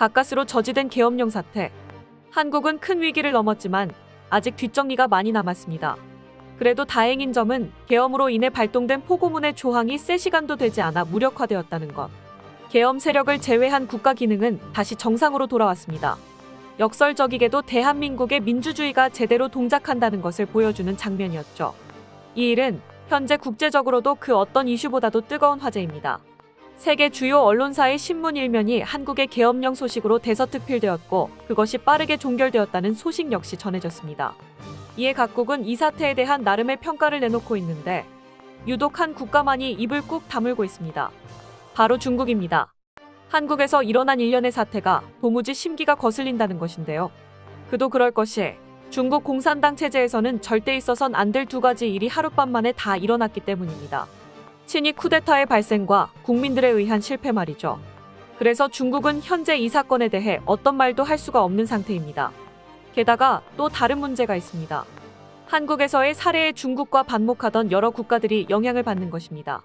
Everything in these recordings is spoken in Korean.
가까스로 저지된 계엄령 사태. 한국은 큰 위기를 넘었지만 아직 뒷정리가 많이 남았습니다. 그래도 다행인 점은 계엄으로 인해 발동된 포고문의 조항이 3시간도 되지 않아 무력화되었다는 것. 계엄 세력을 제외한 국가 기능은 다시 정상으로 돌아왔습니다. 역설적이게도 대한민국의 민주주의가 제대로 동작한다는 것을 보여주는 장면이었죠. 이 일은 현재 국제적으로도 그 어떤 이슈보다도 뜨거운 화제입니다. 세계 주요 언론사의 신문 일면이 한국의 계엄령 소식으로 대서특필되었고 그것이 빠르게 종결되었다는 소식 역시 전해졌습니다. 이에 각국은 이 사태에 대한 나름의 평가를 내놓고 있는데 유독 한 국가만이 입을 꾹 다물고 있습니다. 바로 중국입니다. 한국에서 일어난 일련의 사태가 도무지 심기가 거슬린다는 것인데요. 그도 그럴 것이 중국 공산당 체제에서는 절대 있어선 안 될 2가지 일이 하룻밤 만에 다 일어났기 때문입니다. 친위 쿠데타의 발생과 국민들에 의한 실패 말이죠. 그래서 중국은 현재 이 사건에 대해 어떤 말도 할 수가 없는 상태입니다. 게다가 또 다른 문제가 있습니다. 한국에서의 사례에 중국과 반목하던 여러 국가들이 영향을 받는 것입니다.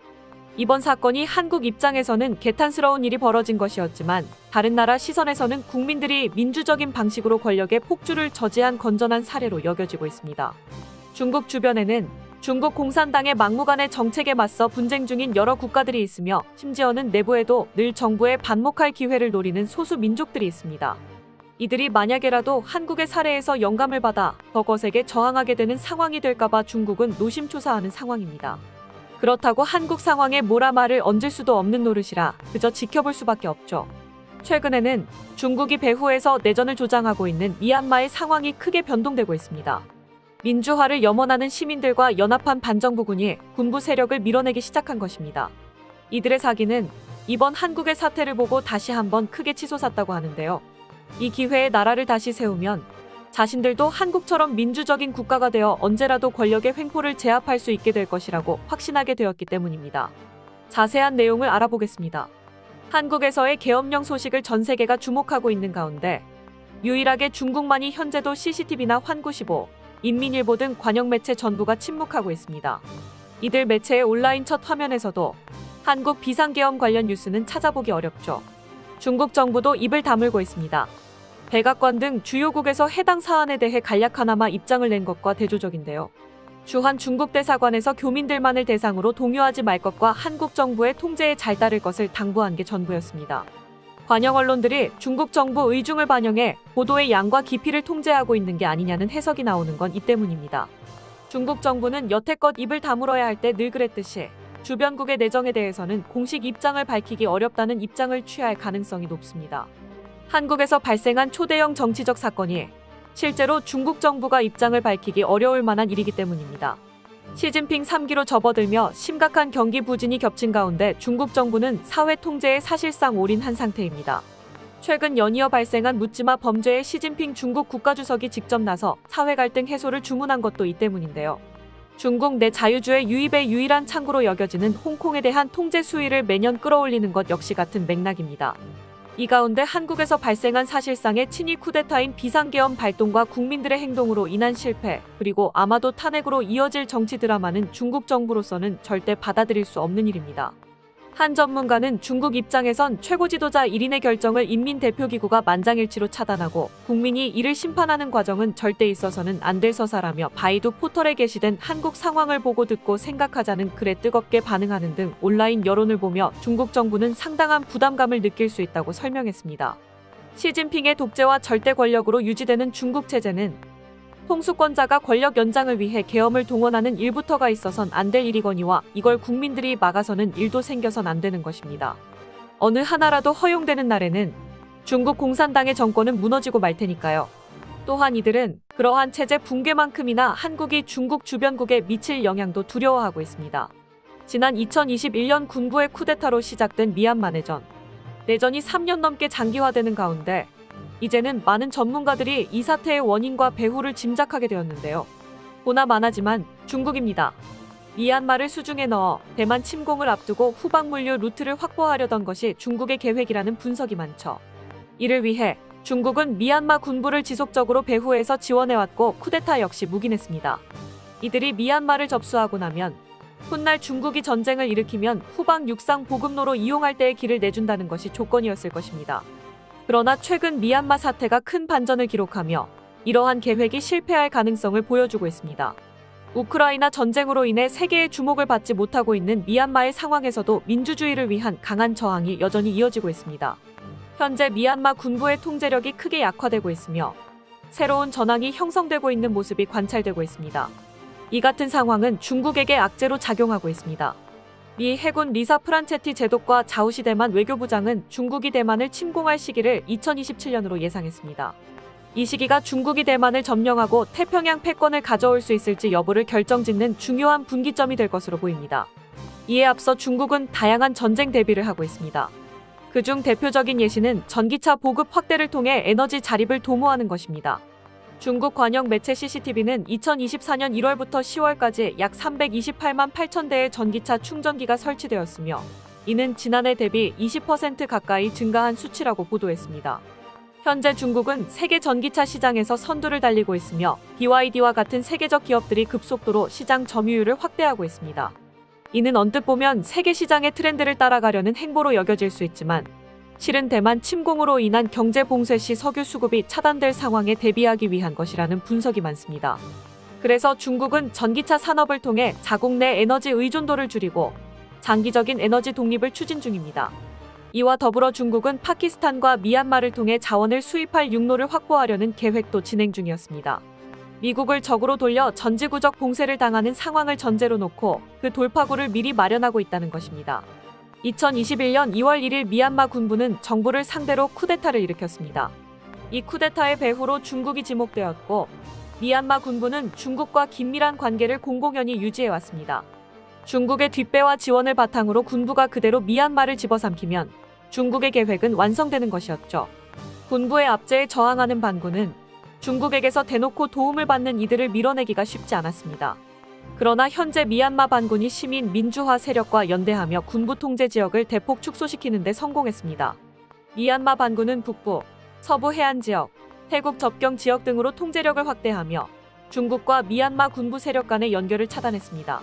이번 사건이 한국 입장에서는 개탄스러운 일이 벌어진 것이었지만 다른 나라 시선에서는 국민들이 민주적인 방식으로 권력의 폭주를 저지한 건전한 사례로 여겨지고 있습니다. 중국 주변에는 중국 공산당의 막무가내 정책에 맞서 분쟁 중인 여러 국가들이 있으며 심지어는 내부에도 늘 정부에 반목할 기회를 노리는 소수 민족들이 있습니다. 이들이 만약에라도 한국의 사례에서 영감을 받아 더 거세게 저항하게 되는 상황이 될까봐 중국은 노심초사하는 상황입니다. 그렇다고 한국 상황에 모라말을 얹을 수도 없는 노릇이라 그저 지켜볼 수밖에 없죠. 최근에는 중국이 배후에서 내전을 조장하고 있는 미얀마의 상황이 크게 변동되고 있습니다. 민주화를 염원하는 시민들과 연합한 반정부군이 군부 세력을 밀어내기 시작한 것입니다. 이들의 사기는 이번 한국의 사태를 보고 다시 한번 크게 치솟았다고 하는데요. 이 기회에 나라를 다시 세우면 자신들도 한국처럼 민주적인 국가가 되어 언제라도 권력의 횡포를 제압할 수 있게 될 것이라고 확신하게 되었기 때문입니다. 자세한 내용을 알아보겠습니다. 한국에서의 계엄령 소식을 전 세계가 주목하고 있는 가운데 유일하게 중국만이 현재도 CCTV나 환구시보, 인민일보 등 관영 매체 전부가 침묵하고 있습니다. 이들 매체의 온라인 첫 화면에서도 한국 비상계엄 관련 뉴스는 찾아보기 어렵죠. 중국 정부도 입을 다물고 있습니다. 백악관 등 주요국에서 해당 사안에 대해 간략하나마 입장을 낸 것과 대조적인데요. 주한 중국 대사관에서 교민들만을 대상으로 동요하지 말 것과 한국 정부의 통제에 잘 따를 것을 당부한 게 전부였습니다. 관영 언론들이 중국 정부 의중을 반영해 보도의 양과 깊이를 통제하고 있는 게 아니냐는 해석이 나오는 건 이 때문입니다. 중국 정부는 여태껏 입을 다물어야 할 때 늘 그랬듯이 주변국의 내정에 대해서는 공식 입장을 밝히기 어렵다는 입장을 취할 가능성이 높습니다. 한국에서 발생한 초대형 정치적 사건이 실제로 중국 정부가 입장을 밝히기 어려울 만한 일이기 때문입니다. 시진핑 3기로 접어들며 심각한 경기 부진이 겹친 가운데 중국 정부는 사회 통제에 사실상 올인한 상태입니다. 최근 연이어 발생한 묻지마 범죄에 시진핑 중국 국가주석이 직접 나서 사회 갈등 해소를 주문한 것도 이 때문인데요. 중국 내 자유주의 유입의 유일한 창구로 여겨지는 홍콩에 대한 통제 수위를 매년 끌어올리는 것 역시 같은 맥락입니다. 이 가운데 한국에서 발생한 사실상의 친위 쿠데타인 비상계엄 발동과 국민들의 행동으로 인한 실패, 그리고 아마도 탄핵으로 이어질 정치 드라마는 중국 정부로서는 절대 받아들일 수 없는 일입니다. 한 전문가는 중국 입장에선 최고 지도자 1인의 결정을 인민대표기구가 만장일치로 차단하고 국민이 이를 심판하는 과정은 절대 있어서는 안 될 서사라며 바이두 포털에 게시된 한국 상황을 보고 듣고 생각하자는 글에 뜨겁게 반응하는 등 온라인 여론을 보며 중국 정부는 상당한 부담감을 느낄 수 있다고 설명했습니다. 시진핑의 독재와 절대 권력으로 유지되는 중국 체제는 통수권자가 권력 연장을 위해 계엄을 동원하는 일부터가 있어선 안 될 일이거니와 이걸 국민들이 막아서는 일도 생겨선 안 되는 것입니다. 어느 하나라도 허용되는 날에는 중국 공산당의 정권은 무너지고 말 테니까요. 또한 이들은 그러한 체제 붕괴만큼이나 한국이 중국 주변국에 미칠 영향도 두려워하고 있습니다. 지난 2021년 군부의 쿠데타로 시작된 미얀마 내전. 내전이 3년 넘게 장기화되는 가운데 이제는 많은 전문가들이 이 사태의 원인과 배후를 짐작하게 되었는데요. 보나 마나지만 중국입니다. 미얀마를 수중에 넣어 대만 침공을 앞두고 후방 물류 루트를 확보하려던 것이 중국의 계획이라는 분석이 많죠. 이를 위해 중국은 미얀마 군부를 지속적으로 배후에서 지원해왔고 쿠데타 역시 묵인했습니다. 이들이 미얀마를 접수하고 나면 훗날 중국이 전쟁을 일으키면 후방 육상 보급로로 이용할 때의 길을 내준다는 것이 조건이었을 것입니다. 그러나 최근 미얀마 사태가 큰 반전을 기록하며 이러한 계획이 실패할 가능성을 보여주고 있습니다. 우크라이나 전쟁으로 인해 세계의 주목을 받지 못하고 있는 미얀마의 상황에서도 민주주의를 위한 강한 저항이 여전히 이어지고 있습니다. 현재 미얀마 군부의 통제력이 크게 약화되고 있으며 새로운 전황이 형성되고 있는 모습이 관찰되고 있습니다. 이 같은 상황은 중국에게 악재로 작용하고 있습니다. 미 해군 리사 프란체티 제독과 자우시 대만 외교부장은 중국이 대만을 침공할 시기를 2027년으로 예상했습니다. 이 시기가 중국이 대만을 점령하고 태평양 패권을 가져올 수 있을지 여부를 결정짓는 중요한 분기점이 될 것으로 보입니다. 이에 앞서 중국은 다양한 전쟁 대비를 하고 있습니다. 그중 대표적인 예시는 전기차 보급 확대를 통해 에너지 자립을 도모하는 것입니다. 중국 관영 매체 CCTV는 2024년 1월부터 10월까지 약 328만 8천 대의 전기차 충전기가 설치되었으며 이는 지난해 대비 20% 가까이 증가한 수치라고 보도했습니다. 현재 중국은 세계 전기차 시장에서 선두를 달리고 있으며 BYD와 같은 세계적 기업들이 급속도로 시장 점유율을 확대하고 있습니다. 이는 언뜻 보면 세계 시장의 트렌드를 따라가려는 행보로 여겨질 수 있지만 실은 대만 침공으로 인한 경제 봉쇄 시 석유 수급이 차단될 상황에 대비하기 위한 것이라는 분석이 많습니다. 그래서 중국은 전기차 산업을 통해 자국 내 에너지 의존도를 줄이고 장기적인 에너지 독립을 추진 중입니다. 이와 더불어 중국은 파키스탄과 미얀마를 통해 자원을 수입할 육로를 확보하려는 계획도 진행 중이었습니다. 미국을 적으로 돌려 전지구적 봉쇄를 당하는 상황을 전제로 놓고 그 돌파구를 미리 마련하고 있다는 것입니다. 2021년 2월 1일 미얀마 군부는 정부를 상대로 쿠데타를 일으켰습니다. 이 쿠데타의 배후로 중국이 지목되었고 미얀마 군부는 중국과 긴밀한 관계를 공공연히 유지해왔습니다. 중국의 뒷배와 지원을 바탕으로 군부가 그대로 미얀마를 집어삼키면 중국의 계획은 완성되는 것이었죠. 군부의 압제에 저항하는 반군은 중국에게서 대놓고 도움을 받는 이들을 밀어내기가 쉽지 않았습니다. 그러나 현재 미얀마 반군이 시민 민주화 세력과 연대하며 군부 통제 지역을 대폭 축소시키는 데 성공했습니다. 미얀마 반군은 북부, 서부 해안 지역, 태국 접경 지역 등으로 통제력을 확대하며 중국과 미얀마 군부 세력 간의 연결을 차단했습니다.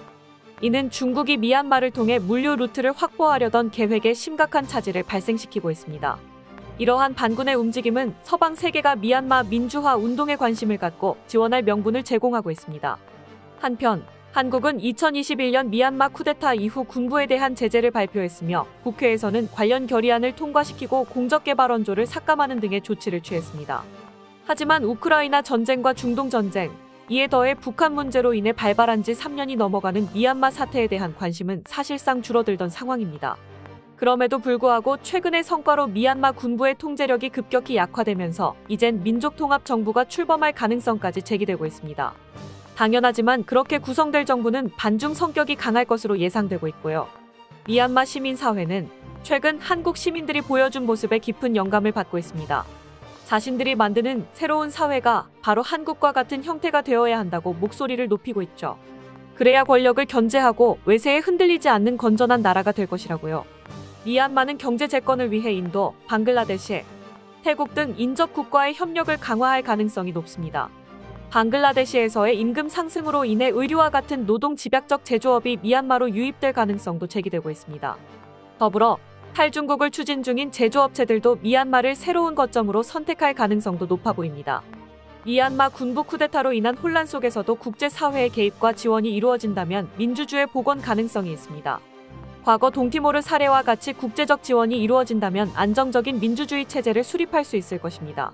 이는 중국이 미얀마를 통해 물류 루트를 확보하려던 계획에 심각한 차질을 발생시키고 있습니다. 이러한 반군의 움직임은 서방 세계가 미얀마 민주화 운동에 관심을 갖고 지원할 명분을 제공하고 있습니다. 한편 한국은 2021년 미얀마 쿠데타 이후 군부에 대한 제재를 발표했으며 국회에서는 관련 결의안을 통과시키고 공적개발원조를 삭감하는 등의 조치를 취했습니다. 하지만 우크라이나 전쟁과 중동 전쟁, 이에 더해 북한 문제로 인해 발발한 지 3년이 넘어가는 미얀마 사태에 대한 관심은 사실상 줄어들던 상황입니다. 그럼에도 불구하고 최근의 성과로 미얀마 군부의 통제력이 급격히 약화되면서 이젠 민족통합정부가 출범할 가능성까지 제기되고 있습니다. 당연하지만 그렇게 구성될 정부는 반중 성격이 강할 것으로 예상되고 있고요. 미얀마 시민사회는 최근 한국 시민들이 보여준 모습에 깊은 영감을 받고 있습니다. 자신들이 만드는 새로운 사회가 바로 한국과 같은 형태가 되어야 한다고 목소리를 높이고 있죠. 그래야 권력을 견제하고 외세에 흔들리지 않는 건전한 나라가 될 것이라고요. 미얀마는 경제 재건을 위해 인도, 방글라데시, 태국 등 인접 국가의 협력을 강화할 가능성이 높습니다. 방글라데시에서의 임금 상승으로 인해 의류와 같은 노동 집약적 제조업이 미얀마로 유입될 가능성도 제기되고 있습니다. 더불어 탈중국을 추진 중인 제조업체들도 미얀마를 새로운 거점으로 선택할 가능성도 높아 보입니다. 미얀마 군부 쿠데타로 인한 혼란 속에서도 국제사회의 개입과 지원이 이루어진다면 민주주의 복원 가능성이 있습니다. 과거 동티모르 사례와 같이 국제적 지원이 이루어진다면 안정적인 민주주의 체제를 수립할 수 있을 것입니다.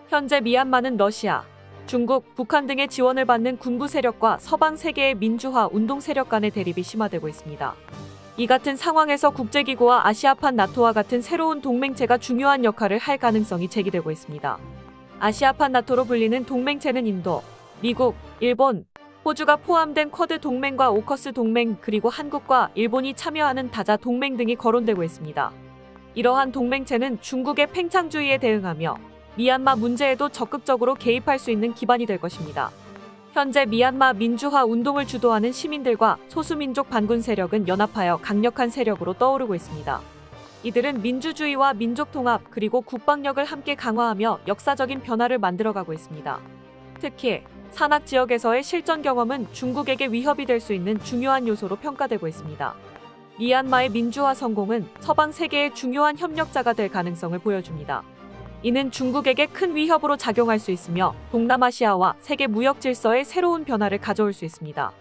현재 미얀마는 러시아, 중국, 북한 등의 지원을 받는 군부 세력과 서방 세계의 민주화 운동 세력 간의 대립이 심화되고 있습니다. 이 같은 상황에서 국제기구와 아시아판 나토와 같은 새로운 동맹체가 중요한 역할을 할 가능성이 제기되고 있습니다. 아시아판 나토로 불리는 동맹체는 인도, 미국, 일본, 호주가 포함된 쿼드 동맹과 오커스 동맹 그리고 한국과 일본이 참여하는 다자 동맹 등이 거론되고 있습니다. 이러한 동맹체는 중국의 팽창주의에 대응하며 미얀마 문제에도 적극적으로 개입할 수 있는 기반이 될 것입니다. 현재 미얀마 민주화 운동을 주도하는 시민들과 소수민족 반군 세력은 연합하여 강력한 세력으로 떠오르고 있습니다. 이들은 민주주의와 민족통합 그리고 국방력을 함께 강화하며 역사적인 변화를 만들어가고 있습니다. 특히 산악 지역에서의 실전 경험은 중국에게 위협이 될 수 있는 중요한 요소로 평가되고 있습니다. 미얀마의 민주화 성공은 서방 세계의 중요한 협력자가 될 가능성을 보여줍니다. 이는 중국에게 큰 위협으로 작용할 수 있으며 동남아시아와 세계 무역 질서에 새로운 변화를 가져올 수 있습니다.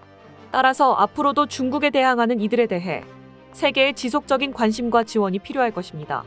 따라서 앞으로도 중국에 대항하는 이들에 대해 세계의 지속적인 관심과 지원이 필요할 것입니다.